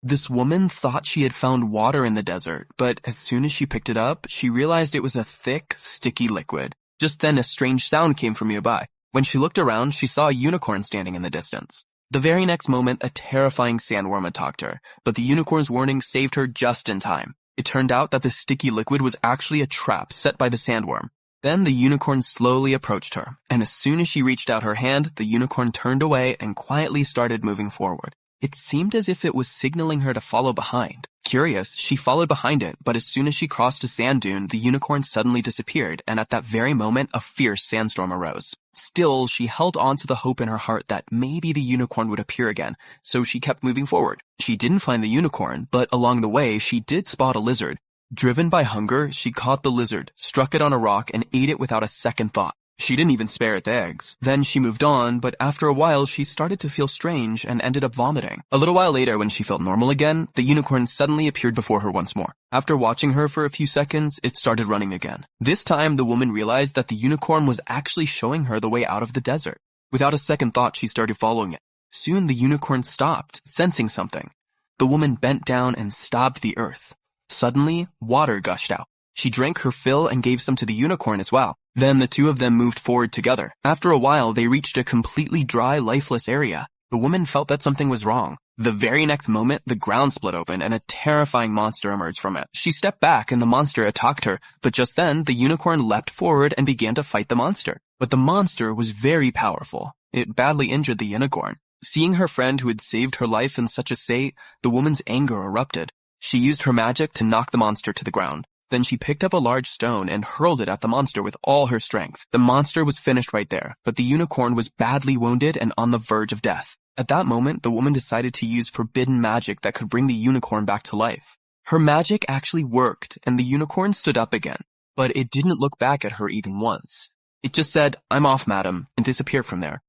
This woman thought she had found water in the desert, but as soon as she picked it up, she realized it was a thick, sticky liquid. Just then a strange sound came from nearby. When she looked around, she saw a unicorn standing in the distance. The very next moment, a terrifying sandworm attacked her, but the unicorn's warning saved her just in time. It turned out that the sticky liquid was actually a trap set by the sandworm. Then the unicorn slowly approached her, and as soon as she reached out her hand, the unicorn turned away and quietly started moving forward. It seemed as if it was signaling her to follow behind. Curious, she followed behind it, but as soon as she crossed a sand dune, the unicorn suddenly disappeared, and at that very moment, a fierce sandstorm arose. Still, she held on to the hope in her heart that maybe the unicorn would appear again, so she kept moving forward. She didn't find the unicorn, but along the way, she did spot a lizard. Driven by hunger, she caught the lizard, struck it on a rock, and ate it without a second thought. She didn't even spare its eggs. Then she moved on, but after a while she started to feel strange and ended up vomiting. A little while later, when she felt normal again, the unicorn suddenly appeared before her once more. After watching her for a few seconds, it started running again. This time, the woman realized that the unicorn was actually showing her the way out of the desert. Without a second thought, she started following it. Soon the unicorn stopped, sensing something. The woman bent down and stabbed the earth. Suddenly, water gushed out. She drank her fill and gave some to the unicorn as well. Then the two of them moved forward together. After a while, they reached a completely dry, lifeless area. The woman felt that something was wrong. The very next moment, the ground split open and a terrifying monster emerged from it. She stepped back and the monster attacked her, but just then, the unicorn leapt forward and began to fight the monster. But the monster was very powerful. It badly injured the unicorn. Seeing her friend who had saved her life in such a state, the woman's anger erupted. She used her magic to knock the monster to the ground. Then she picked up a large stone and hurled it at the monster with all her strength. The monster was finished right there, but the unicorn was badly wounded and on the verge of death. At that moment, the woman decided to use forbidden magic that could bring the unicorn back to life. Her magic actually worked, and the unicorn stood up again, but it didn't look back at her even once. It just said, "I'm off, madam," and disappeared from there.